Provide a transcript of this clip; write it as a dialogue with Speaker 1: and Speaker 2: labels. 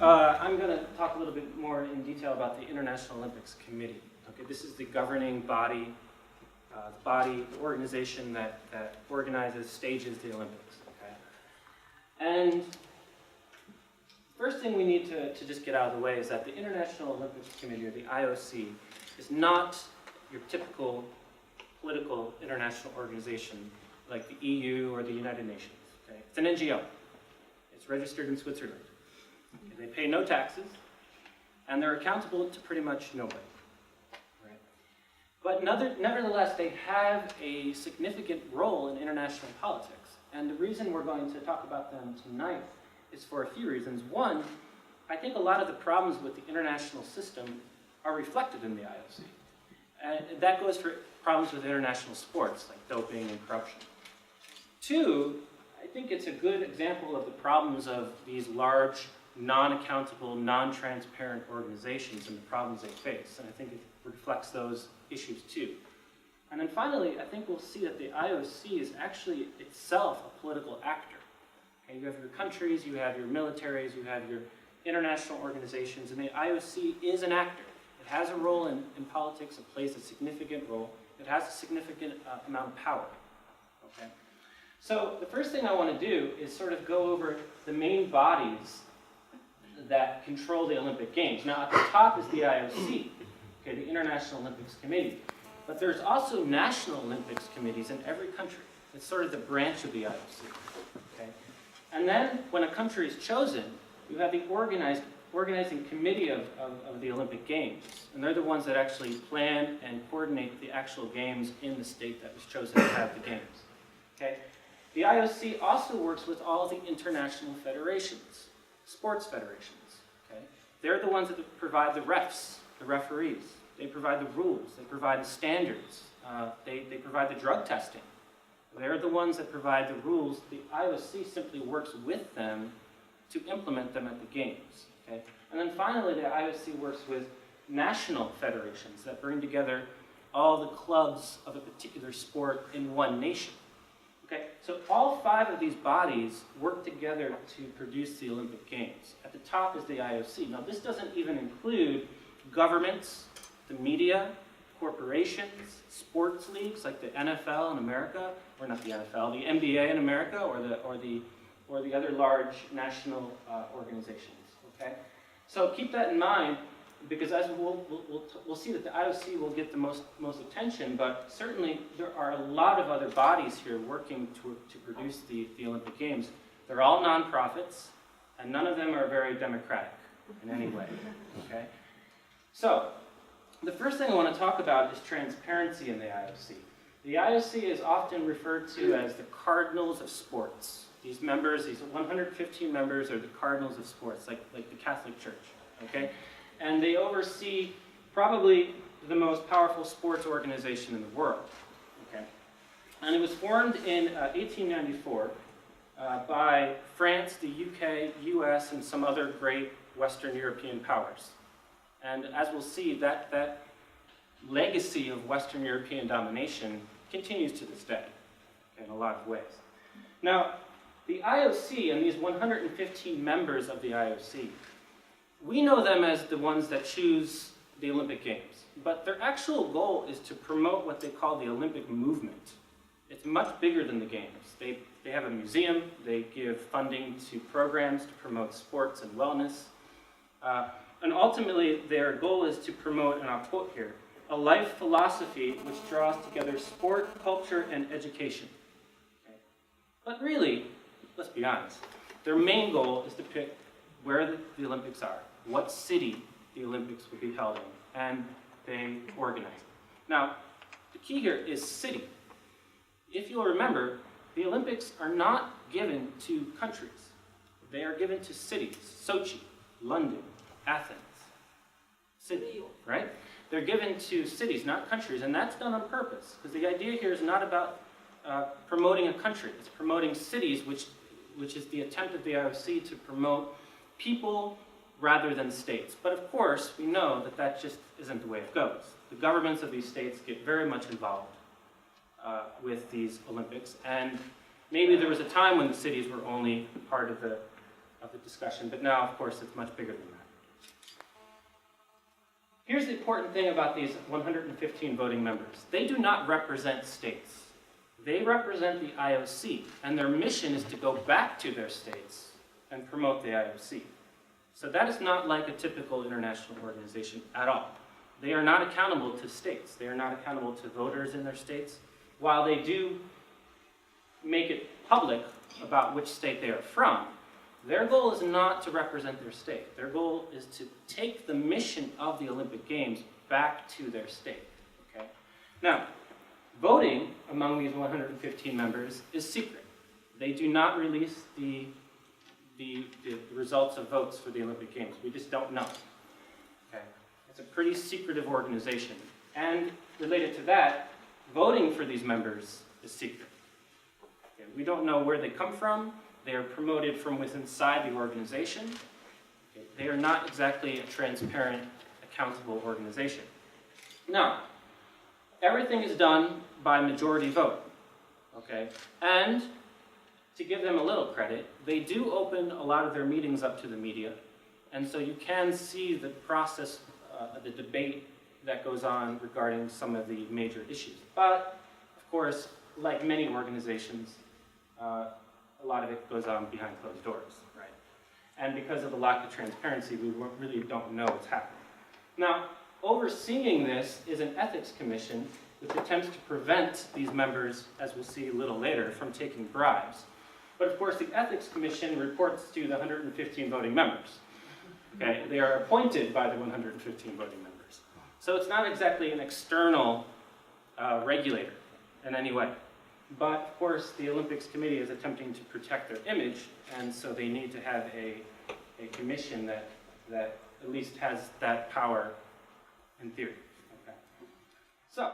Speaker 1: I'm going to talk a little bit more in detail about the International Olympics Committee. Okay, this is the governing body, the organization that organizes, stages the Olympics. Okay, and first thing we need to just get out of the way is that the International Olympics Committee, or the IOC, is not your typical political international organization like the EU or the United Nations. Okay, it's an NGO. It's registered in Switzerland. They pay no taxes, and they're accountable to pretty much nobody. Right? But nevertheless, they have a significant role in international politics. And the reason we're going to talk about them tonight is for a few reasons. One, I think a lot of the problems with the international system are reflected in the IOC. And that goes for problems with international sports, like doping and corruption. Two, I think it's a good example of the problems of these large, non-accountable, non-transparent organizations and the problems they face. And I think it reflects those issues too. And then finally, I think we'll see that the IOC is actually itself a political actor. Okay, you have your countries, you have your militaries, you have your international organizations, and the IOC is an actor. It has a role in politics, it plays a significant role, it has a significant amount of power. Okay? So the first thing I want to do is sort of go over the main bodies that control the Olympic Games. Now, at the top is the IOC, okay, the International Olympics Committee. But there's also national Olympics committees in every country. It's sort of the branch of the IOC. Okay? And then, when a country is chosen, you have the organizing committee of the Olympic Games. And they're the ones that actually plan and coordinate the actual games in the state that was chosen to have the games. Okay? The IOC also works with all the international federations. Sports federations, okay? They're the ones that provide the refs, the referees. They provide the rules, they provide the standards, they provide the drug testing. They're the ones that provide the rules. The IOC simply works with them to implement them at the games, okay? And then finally, the IOC works with national federations that bring together all the clubs of a particular sport in one nation. Okay, so all five of these bodies work together to produce the Olympic Games. At the top is the IOC. Now, this doesn't even include governments, the media, corporations, sports leagues like the NFL in America, or not the NFL, the NBA in America, or the other large national organizations. Okay, so keep that in mind, because as we'll see that the IOC will get the most attention, but certainly there are a lot of other bodies here working to produce the Olympic Games. They're all nonprofits, and none of them are very democratic in any way. Okay? So, the first thing I want to talk about is transparency in the IOC. The IOC is often referred to as the cardinals of sports. These members, these 115 members, are the cardinals of sports, like the Catholic Church. Okay? And they oversee probably the most powerful sports organization in the world. Okay? And it was formed in 1894 by France, the UK, US, and some other great Western European powers. And as we'll see, that legacy of Western European domination continues to this day in a lot of ways. Now, the IOC and these 115 members of the IOC, we know them as the ones that choose the Olympic Games, but their actual goal is to promote what they call the Olympic movement. It's much bigger than the Games. They have a museum, they give funding to programs to promote sports and wellness, and ultimately their goal is to promote, and I'll quote here, a life philosophy which draws together sport, culture, and education. Okay? But really, let's be honest, their main goal is to pick where the Olympics are, what city the Olympics will be held in, and they organize it. Now, the key here is city. If you'll remember, the Olympics are not given to countries. They are given to cities. Sochi, London, Athens, Sydney, right? They're given to cities, not countries, and that's done on purpose, because the idea here is not about promoting a country. It's promoting cities, which is the attempt of the IOC to promote people rather than states. But of course, we know that that just isn't the way it goes. The governments of these states get very much involved with these Olympics, and maybe there was a time when the cities were only part of of the discussion, but now, of course, it's much bigger than that. Here's the important thing about these 115 voting members. They do not represent states. They represent the IOC, and their mission is to go back to their states and promote the IOC. So that is not like a typical international organization at all. They are not accountable to states. They are not accountable to voters in their states. While they do make it public about which state they are from, their goal is not to represent their state. Their goal is to take the mission of the Olympic Games back to their state. Okay? Now, voting among these 115 members is secret. They do not release the results of votes for the Olympic Games. We just don't know. Okay? It's a pretty secretive organization. And related to that, voting for these members is secret. Okay? We don't know where they come from. They are promoted from within inside the organization. Okay? They are not exactly a transparent, accountable organization. Now, everything is done by majority vote. Okay? And to give them a little credit, they do open a lot of their meetings up to the media, and so you can see the process, the debate that goes on regarding some of the major issues. But, of course, like many organizations, a lot of it goes on behind closed doors, right? And because of the lack of transparency, we really don't know what's happening. Now, overseeing this is an ethics commission which attempts to prevent these members, as we'll see a little later, from taking bribes. But of course, the Ethics Commission reports to the 115 voting members. Okay? They are appointed by the 115 voting members. So it's not exactly an external regulator in any way. But of course, the Olympics Committee is attempting to protect their image, and so they need to have a commission that at least has that power in theory. Okay? So,